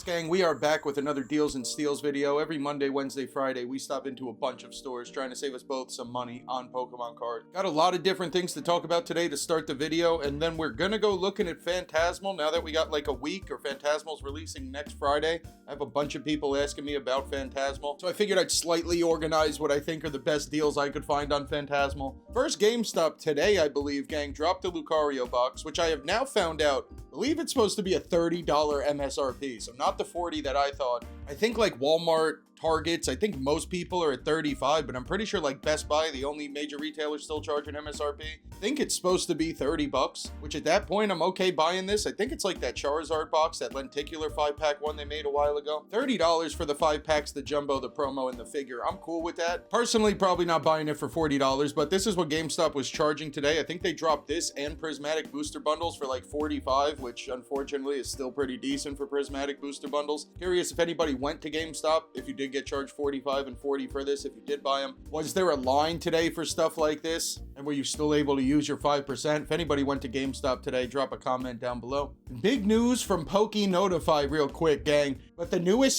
Gang, we are back with another Deals and Steals video. Every Monday, Wednesday, Friday, we stop into a bunch of stores trying to save us both some money on Pokemon cards. Got a lot of different things to talk about today to start the video, and then we're gonna go looking at Phantasmal now that we got like a week, or Phantasmal's releasing next Friday. I have a bunch of people asking me about Phantasmal, so I figured I'd slightly organize what I think are the best deals I could find on Phantasmal. First GameStop today, I believe, gang, dropped the Lucario box, which I have now found out, I believe it's supposed to be a $30 MSRP, so not the 40 that I thought. I think like Walmart, Targets, I think most people are at 35, but I'm pretty sure like Best Buy, the only major retailer still charging MSRP. I think it's supposed to be 30 bucks, which at that point, I'm okay buying this. I think it's like that Charizard box, that lenticular 5-pack one they made a while ago. $30 for the 5 packs, the jumbo, the promo, and the figure. I'm cool with that. Personally, probably not buying it for $40, but this is what GameStop was charging today. I think they dropped this and prismatic booster bundles for like 45, which unfortunately is still pretty decent for prismatic booster bundles. Curious if anybody went to GameStop, if you did get charged 45 and 40 for this, if you did buy them. Was there a line today for stuff like this? And were you still able to use your 5%? If anybody went to GameStop today, drop a comment down below. Big news from Poke Notify real quick, gang. But the new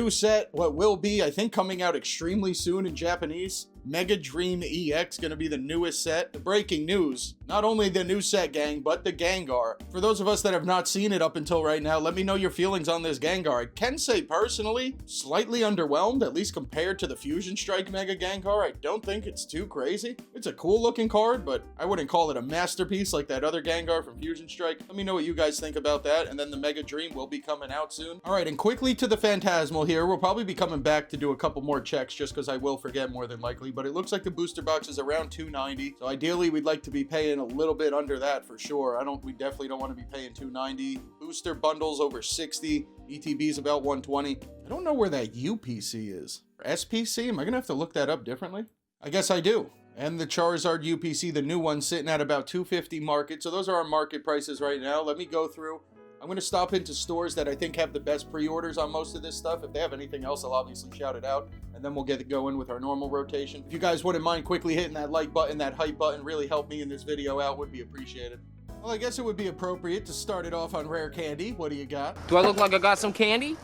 set, what will be, I think, coming out extremely soon in Japanese, Mega Dream EX, gonna be the newest set. The breaking news, not only the new set, gang, but the Gengar. For those of us that have not seen it up until right now, let me know your feelings on this Gengar. I can say personally, slightly underwhelmed, at least compared to the Fusion Strike Mega Gengar. I don't think it's too crazy. It's a cool looking card, but I wouldn't call it a masterpiece like that other Gengar from Fusion Strike. Let me know what you guys think about that, and then the Mega Dream will be coming out soon. All right, and quickly to the Phantasmal here. We'll probably be coming back to do a couple more checks just because I will forget more than likely, but it looks like the booster box is around $290. So ideally, we'd like to be paying a little bit under that for sure. We definitely don't want to be paying $290. Booster bundles over $60. ETB's about $120. I don't know where that UPC is. Or SPC? Am I gonna have to look that up differently? I guess I do. And the Charizard UPC, the new one, sitting at about $250 market. So those are our market prices right now. Let me go through. I'm going to stop into stores that I think have the best pre-orders on most of this stuff. If they have anything else, I'll obviously shout it out, and then we'll get it going with our normal rotation. If you guys wouldn't mind quickly hitting that like button, that hype button, really help me in this video out, would be appreciated. Well, I guess it would be appropriate to start it off on rare candy. What do you got? Do I look like I got some candy?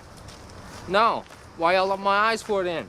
No. Why y'all up my eyes for then?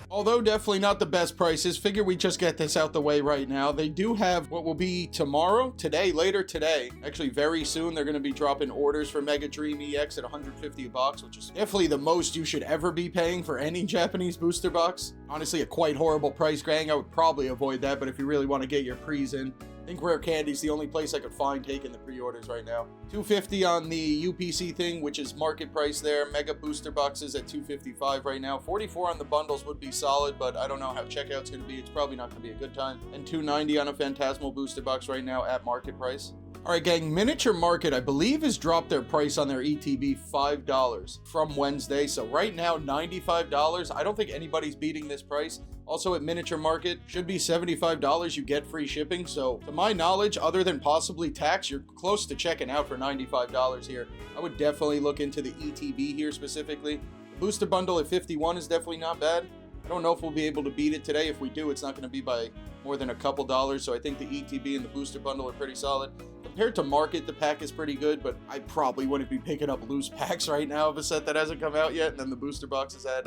Although definitely not the best prices, figure we just get this out the way right now. They do have what will be tomorrow, later today, actually very soon, they're going to be dropping orders for Mega Dream EX at $150 a box, which is definitely the most you should ever be paying for any Japanese booster box. Honestly, a quite horrible price, gang. I would probably avoid that, but if you really want to get your pre's in, I think Rare Candy's the only place I could find taking the pre-orders right now. $250 on the UPC thing, which is market price there. Mega booster boxes at $255 right now. $44 on the bundles would be solid, but I don't know how checkout's going to be. It's probably not going to be a good time. And $290 on a Phantasmal booster box right now at market price. All right, gang, Miniature Market, I believe, has dropped their price on their ETB $5 from Wednesday. So right now, $95. I don't think anybody's beating this price. Also at Miniature Market, should be $75. You get free shipping. So to my knowledge, other than possibly tax, you're close to checking out for $95 here. I would definitely look into the ETB here specifically. The booster bundle at $51 is definitely not bad. I don't know if we'll be able to beat it today. If we do, it's not going to be by more than a couple dollars. So I think the ETB and the booster bundle are pretty solid. Compared to market, the pack is pretty good, but I probably wouldn't be picking up loose packs right now of a set that hasn't come out yet. And then the booster box is at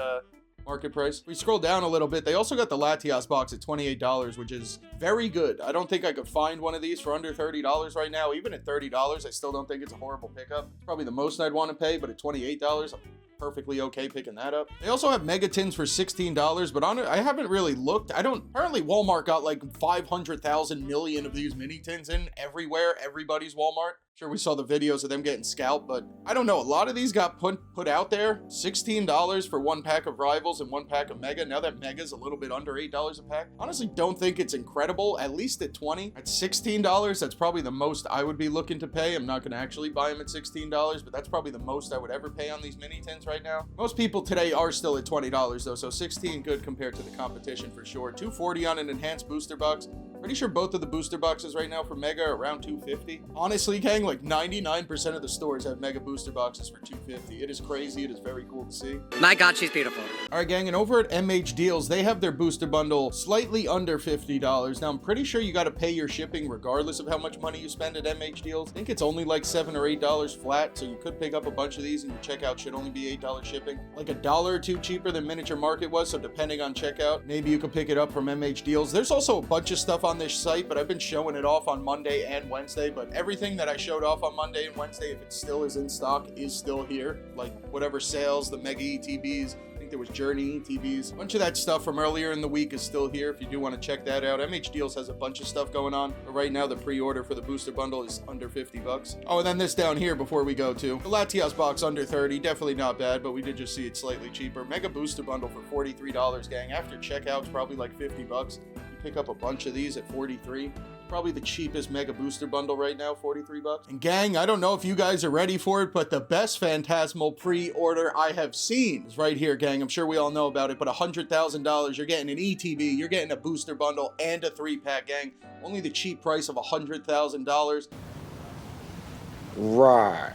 market price. We scroll down a little bit. They also got the Latias box at $28, which is very good. I don't think I could find one of these for under $30 right now. Even at $30, I still don't think it's a horrible pickup. It's probably the most I'd want to pay, but at $28, I'm perfectly okay picking that up. They also have Megatins for $16, but I haven't really looked. Apparently Walmart got like 500,000 million of these mini tins in everywhere, everybody's Walmart. Sure, we saw the videos of them getting scalped, but I don't know. A lot of these got put out there. $16 for 1 pack of Rivals and 1 pack of Mega. Now that Mega's a little bit under $8 a pack. Honestly, don't think it's incredible, at least at $20. At $16, that's probably the most I would be looking to pay. I'm not going to actually buy them at $16, but that's probably the most I would ever pay on these mini tins right now. Most people today are still at $20 though, so $16 good compared to the competition for sure. $240 on an enhanced booster box. Pretty sure both of the booster boxes right now for Mega are around $250. Honestly, gang, like 99% of the stores have Mega booster boxes for $250. It is crazy. It is very cool to see. My God, she's beautiful. All right, gang, and over at MH Deals, they have their booster bundle slightly under $50. Now, I'm pretty sure you got to pay your shipping regardless of how much money you spend at MH Deals. I think it's only like $7 or $8 flat, so you could pick up a bunch of these and your checkout should only be $8 shipping. Like $1 or $2 cheaper than Miniature Market was, so depending on checkout, maybe you could pick it up from MH Deals. There's also a bunch of stuff on this site, but I've been showing it off on Monday and Wednesday, but everything that I showed off on Monday and Wednesday, if it still is in stock, is still here. Like whatever sales, the Mega ETBs, I think there was Journey ETBs, a bunch of that stuff from earlier in the week is still here if you do want to check that out. MH Deals has a bunch of stuff going on, but right now the pre-order for the booster bundle is under 50 bucks. Oh, and then this down here before we go to the Latias box under 30, definitely not bad, but we did just see it slightly cheaper. Mega booster bundle for $43, gang. After checkout's probably like 50 bucks. You pick up a bunch of these at 43. Probably the cheapest Mega Booster Bundle right now, 43 bucks. And gang, I don't know if you guys are ready for it, but the best Phantasmal pre-order I have seen is right here, gang. I'm sure we all know about it, but $100,000, you're getting an ETB, you're getting a booster bundle and a 3-pack, gang. Only the cheap price of $100,000. Right.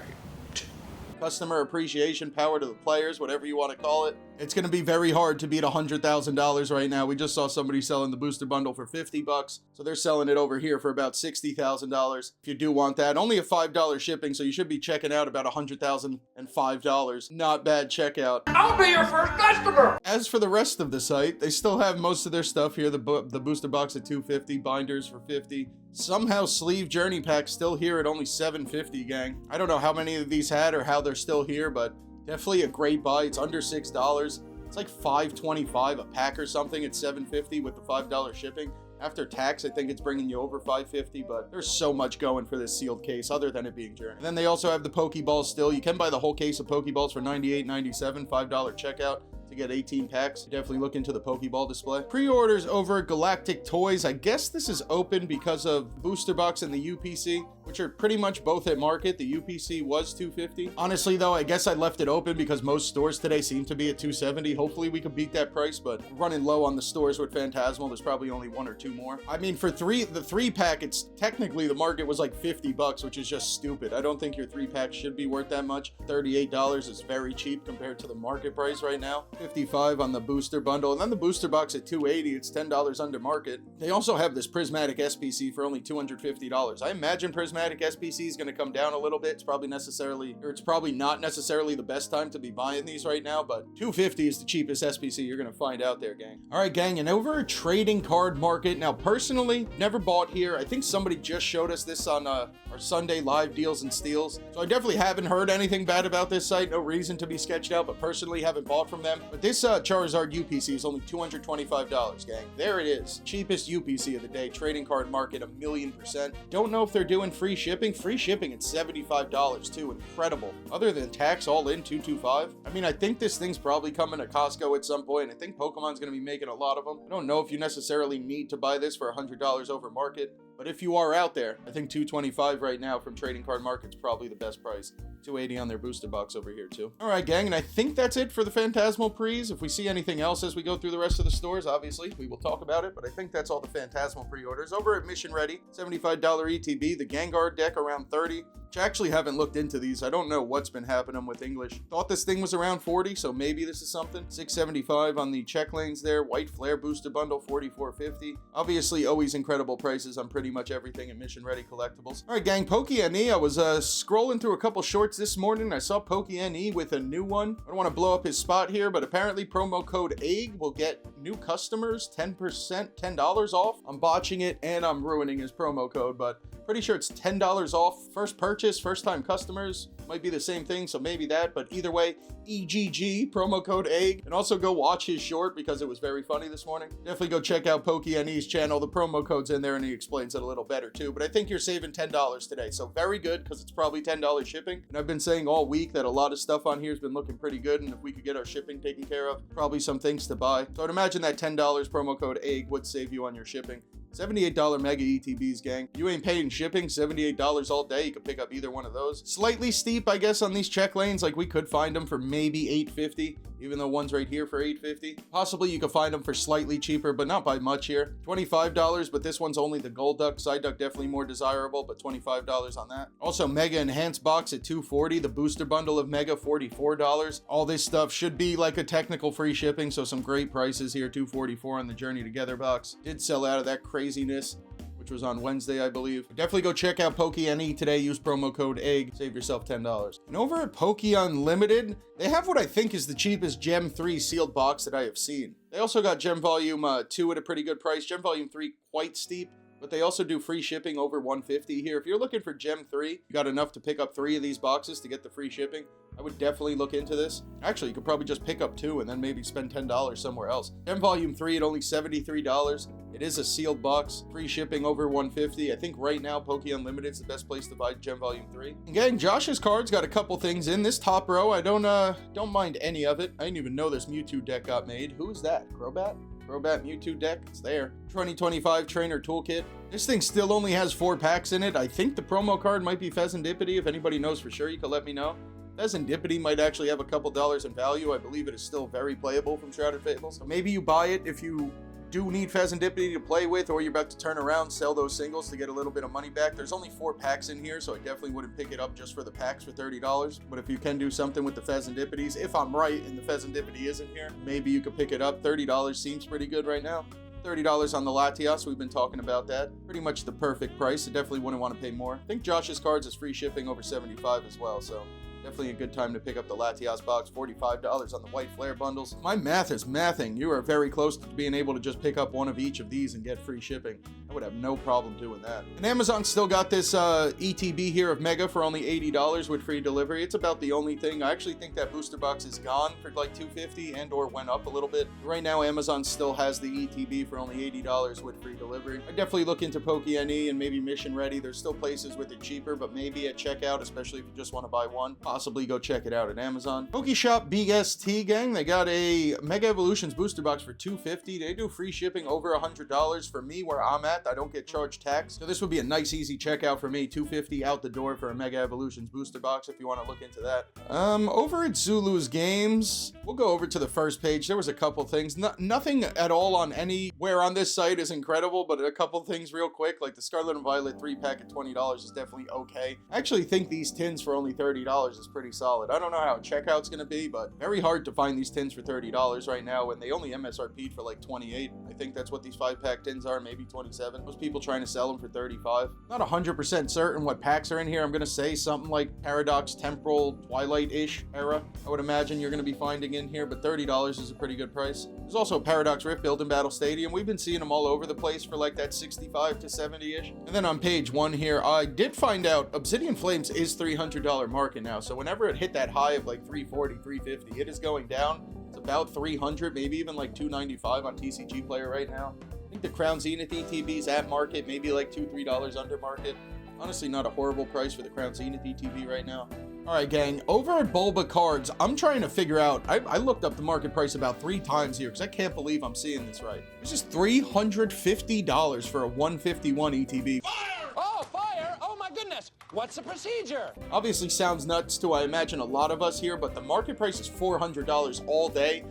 Customer appreciation, power to the players, whatever you want to call it. It's going to be very hard to beat $100,000 right now. We just saw somebody selling the booster bundle for 50 bucks. So they're selling it over here for about $60,000. If you do want that, only a $5 shipping. So you should be checking out about $100,005. Not bad checkout. I'll be your first customer. As for the rest of the site, they still have most of their stuff here. The booster box at $250, binders for $50. Somehow sleeve journey packs still here at only $750, gang. I don't know how many of these had or how they're still here, but definitely a great buy. It's under $6. It's like $5.25 a pack or something at $750 with the $5 shipping. After tax, I think it's bringing you over $550, but there's so much going for this sealed case other than it being Journey. And then they also have the Pokeballs still. You can buy the whole case of Pokeballs for $98.97, $5 checkout. To get 18 packs, definitely look into the Pokeball display. Pre-orders over Galactictoys. I guess this is open because of Booster Box and the UPC, which are pretty much both at market. The UPC was $250. Honestly, though, I guess I left it open because most stores today seem to be at $270. Hopefully, we can beat that price, but running low on the stores with Phantasmal. There's probably only 1 or 2 more. I mean, for the 3-pack, it's technically the market was like 50 bucks, which is just stupid. I don't think your 3-pack should be worth that much. $38 is very cheap compared to the market price right now. $55 on the booster bundle, and then the booster box at $280. It's $10 under market. They also have this prismatic SPC for only $250. I imagine prismatic SPC is going to come down a little bit. It's probably not necessarily the best time to be buying these right now, but $250 is the cheapest SPC you're going to find out there, gang. All right, gang, and over a trading card market. Now, personally, never bought here. I think somebody just showed us this on our Sunday live deals and steals. So I definitely haven't heard anything bad about this site. No reason to be sketched out, but personally haven't bought from them. But this Charizard UPC is only $225, gang. There it is. Cheapest UPC of the day. Trading card market, 1,000,000%. Don't know if they're doing free shipping. Free shipping at $75 too. Incredible. Other than tax, all in $225. I mean, I think this thing's probably coming to Costco at some point. I think Pokemon's going to be making a lot of them. I don't know if you necessarily need to buy this for $100 over market, but if you are out there, I think $225 right now from Trading Card Market's probably the best price. $280 on their booster box over here too. All right, gang, and I think that's it for the Phantasmal pre's. If we see anything else as we go through the rest of the stores, obviously, we will talk about it, but I think that's all the Phantasmal pre-orders. Over at Mission Ready, $75 ETB, the Gengar deck around $30. Which I actually haven't looked into these. I don't know what's been happening with English. Thought this thing was around 40, so maybe this is something. $675 on the check lanes there. White Flare booster bundle, $44.50. Obviously, always incredible prices on pretty much everything at Mission Ready Collectibles. All right, gang, Pokene. I was scrolling through a couple shorts this morning. I saw Pokene with a new one. I don't want to blow up his spot here, but apparently promo code AIG will get new customers 10% off. I'm botching it and I'm ruining his promo code, but pretty sure it's $10 off. First purchase, first time customers. Might be the same thing, so maybe that, but either way, EGG, promo code AIG. And also go watch his short because it was very funny this morning. Definitely go check out Pokene's channel. The promo code's in there and he explains it a little better too. But I think you're saving $10 today, so very good because it's probably $10 shipping. And I've been saying all week that a lot of stuff on here has been looking pretty good, and if we could get our shipping taken care of, probably some things to buy. So I'd imagine that $10 promo code AIG would save you on your shipping. $78 Mega ETBs, gang. You ain't paying shipping, $78 all day. You could pick up either one of those. Slightly steep, I guess, on these check lanes. Like, we could find them for maybe $8.50, even though one's right here for $8.50. Possibly you could find them for slightly cheaper, but not by much here. $25, but this one's only the gold duck. Side duck definitely more desirable, but $25 on that. Also, Mega Enhanced box at $240. The booster bundle of Mega, $44. All this stuff should be like a technical free shipping, so some great prices here. $244 on the Journey Together box. Did sell out of that craziness, which was on Wednesday, I believe. Definitely go check out Pokene today. Use promo code EGG. Save yourself $10. And over at Poke Unlimited, they have what I think is the cheapest Gem 3 sealed box that I have seen. They also got Gem Volume 2 at a pretty good price. Gem Volume 3 quite steep, but they also do free shipping over $150 here. If you're looking for Gem 3, you got enough to pick up 3 of these boxes to get the free shipping, I would definitely look into this. Actually, you could probably just pick up 2 and then maybe spend $10 somewhere else. Gem Volume 3 at only $73. It is a sealed box, free shipping over $150. I think right now Poke Unlimited is the best place to buy Gem Volume 3. Again, Josh's cards got a couple things in this top row. I don't mind any of it. I didn't even know this Mewtwo deck got made. Who is that? Crobat? Crobat Mewtwo deck? It's there. 2025 Trainer Toolkit. This thing still only has 4 packs in it. I think the promo card might be Pheasantipity. If anybody knows for sure, you can let me know. Pheasantipity might actually have a couple dollars in value. I believe it is still very playable from Shrouded Fables. So maybe you buy it if you do need Pheasantipity to play with, or you're about to turn around, sell those singles to get a little bit of money back. There's only 4 packs in here, so I definitely wouldn't pick it up just for the packs for $30. But if you can do something with the Pheasantipities, if I'm right and the Pheasantipity isn't here, maybe you could pick it up. $30 seems pretty good right now. $30 on the Latias, we've been talking about that. Pretty much the perfect price. I definitely wouldn't want to pay more. I think Josh's cards is free shipping over $75 as well, so definitely a good time to pick up the Latias box. $45 on the White Flare bundles. My math is mathing. You are very close to being able to just pick up one of each of these and get free shipping. I would have no problem doing that. And Amazon still got this ETB here of Mega for only $80 with free delivery. It's about the only thing. I actually think that booster box is gone for like $250 and or went up a little bit. Right now, Amazon still has the ETB for only $80 with free delivery. I definitely look into Pokene and maybe Mission Ready. There's still places with it cheaper, but maybe at checkout, especially if you just want to buy one, possibly go check it out at Amazon. PokeShopBST, gang, they got a Mega Evolutions booster box for $250. They do free shipping over $100. For me, where I'm at, I don't get charged tax, so this would be a nice easy checkout for me. $250 out the door for a Mega Evolutions booster box if you want to look into that. Over at Zulugames, we'll go over to the first page. There was a couple things. Nothing at all on anywhere on this site is incredible, but a couple things real quick, like the Scarlet and Violet 3-pack at $20 is definitely okay. I actually think these tins for only $30 is pretty solid. I don't know how checkout's gonna be, but very hard to find these tins for $30 right now when they only MSRP'd for like $28. I think that's what these 5-pack tins are, maybe $27. Most people trying to sell them for $35. Not 100% certain what packs are in here. I'm gonna say something like Paradox, Temporal, Twilight-ish era. I would imagine you're gonna be finding in here, but $30 is a pretty good price. There's also Paradox Rift Build and Battle Stadium. We've been seeing them all over the place for like that 65 to 70-ish. And then on page 1 here, I did find out Obsidian Flames is $300 market now. So whenever it hit that high of like $340, $350, it is going down. It's about $300, maybe even like $295 on TCG Player right now. I think the Crown Zenith ETB's at market, maybe like $2, $3 under market. Honestly, not a horrible price for the Crown Zenith ETB right now. All right, gang, over at Bulba Cards, I'm trying to figure out, I looked up the market price about 3 times here because I can't believe I'm seeing this right. This is $350 for a 151 ETB. Fire! Oh, fire! Oh my goodness! What's the procedure? Obviously sounds nuts to, I imagine, a lot of us here, but the market price is $400 all day.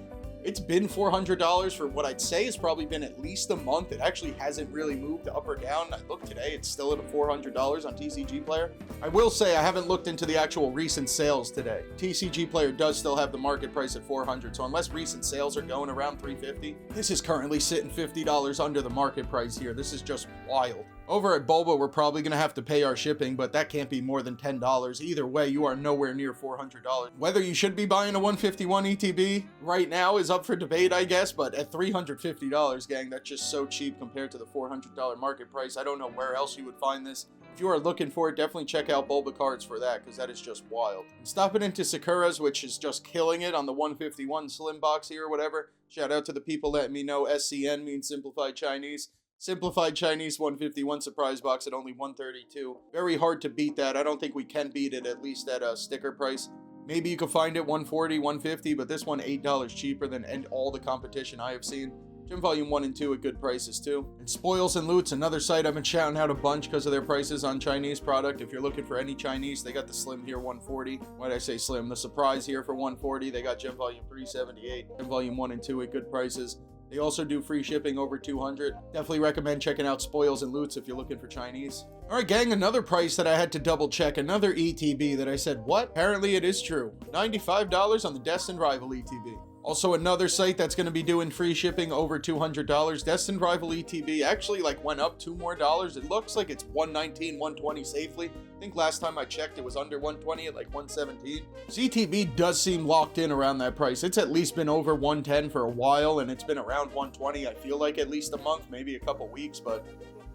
It's been $400 for what I'd say has probably been at least a month. It actually hasn't really moved up or down. I looked today, it's still at $400 on TCG Player. I will say I haven't looked into the actual recent sales today. TCG Player does still have the market price at $400, so unless recent sales are going around $350, this is currently sitting $50 under the market price here. This is just wild. Over at Bulba, we're probably going to have to pay our shipping, but that can't be more than $10. Either way, you are nowhere near $400. Whether you should be buying a 151 ETB right now is up for debate, I guess, but at $350, gang, that's just so cheap compared to the $400 market price. I don't know where else you would find this. If you are looking for it, definitely check out Bulba Cards for that, because that is just wild. Stopping into Sakura's, which is just killing it on the 151 Slim box here or whatever. Shout out to the people letting me know SCN means Simplified Chinese. Simplified Chinese 151 surprise box at only $132. Very hard to beat that. I don't think we can beat it, at least at a sticker price. Maybe you could find it $140, $150, but this one $8 cheaper than all the competition I have seen. Gem Volume 1 and 2 at good prices too. And Spoils and Loots, another site I've been shouting out a bunch because of their prices on Chinese product. If you're looking for any Chinese, they got the Slim here 140. Why did I say Slim? The Surprise here for 140. They got Gem Volume 378. Gem Volume 1 and 2 at good prices. They also do free shipping over 200. Definitely recommend checking out Spoils and Loots if you're looking for Chinese. All right, gang, another price that I had to double check. Another ETB that I said, what? Apparently it is true. $95 on the Destined Rival ETB. Also another site that's going to be doing free shipping over $200. Destined Rival ETB actually like went up $2 more. It looks like it's 119, 120 safely. I think last time I checked it was under 120 at like 117. ETB does seem locked in around that price. It's at least been over 110 for a while, and it's been around 120 I feel like at least a month, maybe a couple weeks, but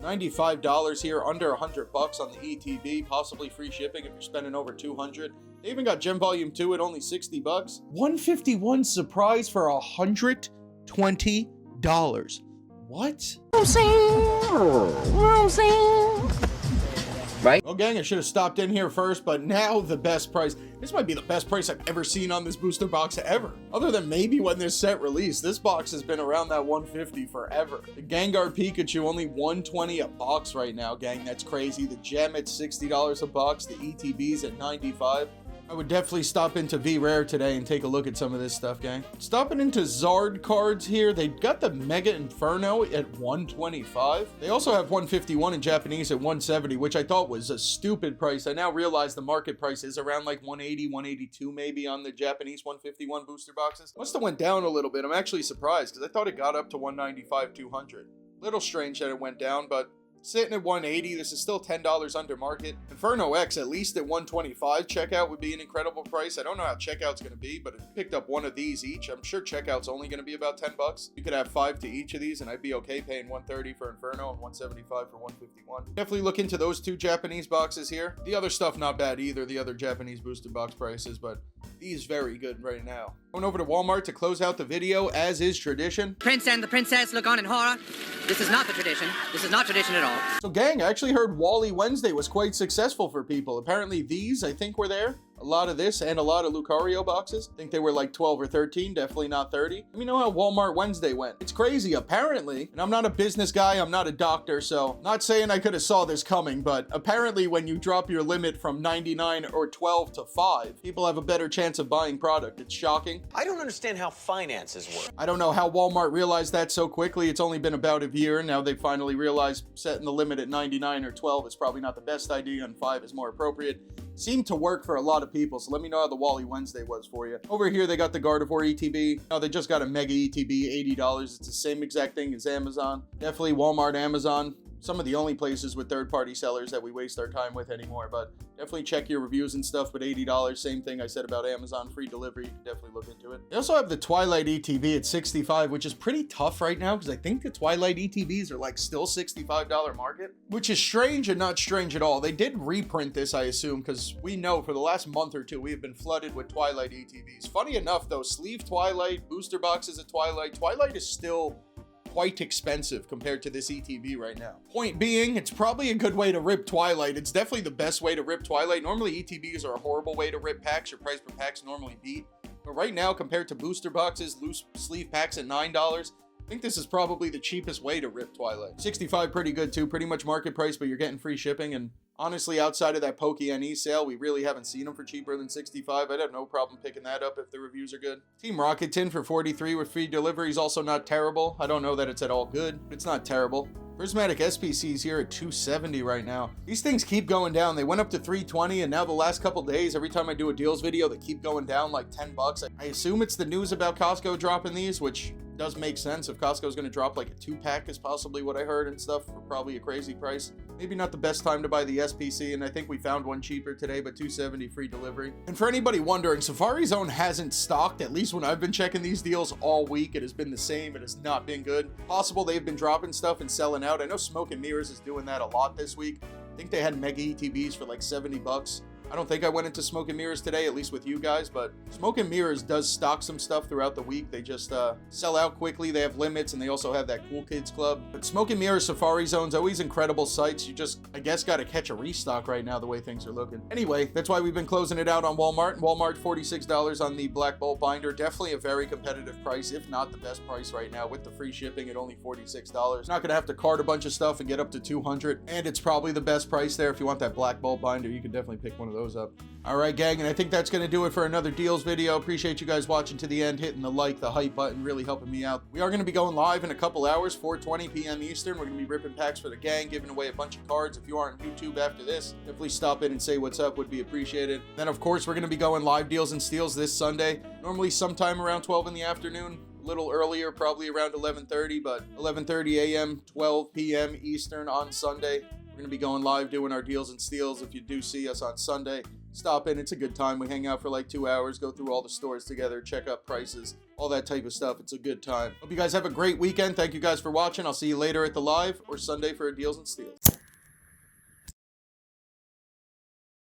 $95 here, under $100 on the ETB, possibly free shipping if you're spending over 200. They even got Gem Volume 2 at only $60. 151 surprise for $120. What? Right? Well, gang, I should have stopped in here first, but now the best price. This might be the best price I've ever seen on this booster box ever. Other than maybe when this set released, this box has been around that 150 forever. The Gengar Pikachu, only 120 a box right now, gang. That's crazy. The Gem at $60 a box. The ETBs at 95. I would definitely stop into V-Rare today and take a look at some of this stuff, gang. Stopping into Zard cards here. They got the Mega Inferno at 125. They also have 151 in Japanese at 170, which I thought was a stupid price. I now realize the market price is around like 180, 182 maybe on the Japanese 151 booster boxes. Must have went down a little bit. I'm actually surprised because I thought it got up to 195, 200. Little strange that it went down, but sitting at 180, this is still $10 under market. Inferno X, at least at 125, checkout would be an incredible price. I don't know how checkout's going to be, but if you picked up one of these each, I'm sure checkout's only going to be about $10. You could have 5 to each of these, and I'd be okay paying $130 for Inferno and $175 for 151. Definitely look into those two Japanese boxes here. The other stuff, not bad either, the other Japanese booster box prices, but these very good right now. Going over to Walmart to close out the video, as is tradition. Prince and the princess look on in horror. This is not the tradition. This is not tradition at all. So gang, I actually heard Wally Wednesday was quite successful for people. Apparently these, I think, were there. A lot of this and a lot of Lucario boxes. I think they were like 12 or 13, definitely not 30. Let me know how Walmart Wednesday went. It's crazy, apparently, and I'm not a business guy, I'm not a doctor, so not saying I could have saw this coming, but apparently when you drop your limit from 99 or 12 to 5, people have a better chance of buying product. It's shocking. I don't understand how finances work. I don't know how Walmart realized that so quickly. It's only been about a year, and now they finally realized setting the limit at 99 or 12 is probably not the best idea, and 5 is more appropriate. Seemed to work for a lot of people, so let me know how the Wally Wednesday was for you. Over here, they got the Gardevoir ETB. No, they just got a Mega ETB, $80. It's the same exact thing as Amazon. Definitely Walmart, Amazon. Some of the only places with third-party sellers that we waste our time with anymore, but definitely check your reviews and stuff. But $80, same thing I said about Amazon, free delivery. You can definitely look into it. They also have the Twilight ETB at $65, which is pretty tough right now because I think the Twilight ETBs are like still $65 market, which is strange and not strange at all. They did reprint this, I assume, because we know for the last month or two we have been flooded with Twilight ETBs. Funny enough, though, sleeve Twilight, booster boxes of Twilight. Twilight is still quite expensive compared to this ETB right now. Point being, it's probably a good way to rip Twilight. It's definitely the best way to rip Twilight. Normally ETBs are a horrible way to rip packs. Your price per packs normally beat. But right now, compared to booster boxes, loose sleeve packs at $9, I think this is probably the cheapest way to rip Twilight. 65 pretty good too, pretty much market price, but you're getting free shipping. And honestly, outside of that Pokene sale, we really haven't seen them for cheaper than 65. I'd have no problem picking that up if the reviews are good. Team Rocket Tin for 43 with free delivery is also not terrible. I don't know that it's at all good, but it's not terrible. Prismatic SPCs here at 270 right now. These things keep going down. They went up to 320, and now the last couple days, every time I do a deals video, they keep going down like $10. I assume it's the news about Costco dropping these, which does make sense. If Costco's going to drop like a 2-pack is possibly what I heard and stuff for probably a crazy price. Maybe not the best time to buy the SPC, and I think we found one cheaper today, but 270 free delivery. And for anybody wondering, Safari Zone hasn't stocked, at least when I've been checking these deals all week. It has been the same. It has not been good. Possible they've been dropping stuff and selling out. I know SmokeandMirrors is doing that a lot this week. I think they had Mega ETBs for like $70. I don't think I went into SmokeandMirrors today, at least with you guys, but SmokeandMirrors does stock some stuff throughout the week. They just sell out quickly. They have limits, and they also have that Cool Kids Club. But SmokeandMirrors Safari Zone's always incredible sites. You just, I guess, got to catch a restock right now the way things are looking. Anyway, that's why we've been closing it out on Walmart. Walmart, $46 on the Black Bolt binder. Definitely a very competitive price, if not the best price right now, with the free shipping at only $46. Not gonna have to cart a bunch of stuff and get up to $200, and it's probably the best price there. If you want that Black Bolt binder, you can definitely pick one of those up. All right, gang, and I think that's gonna do it for another deals video. Appreciate you guys watching to the end, hitting the like, the hype button, really helping me out. We are gonna be going live in a couple hours, 4:20 p.m. Eastern. We're gonna be ripping packs for the gang, giving away a bunch of cards. If you are on YouTube after this, definitely stop in and say what's up, would be appreciated. Then, of course, we're gonna be going live deals and steals this Sunday, normally sometime around 12 in the afternoon. A little earlier, probably around 11:30, but 11:30 a.m., 12 p.m. Eastern on Sunday. We're going to be going live doing our deals and steals. If you do see us on Sunday, stop in. It's a good time. We hang out for like 2 hours, go through all the stores together, check up prices, all that type of stuff. It's a good time. Hope you guys have a great weekend. Thank you guys for watching. I'll see you later at the live or Sunday for a deals and steals.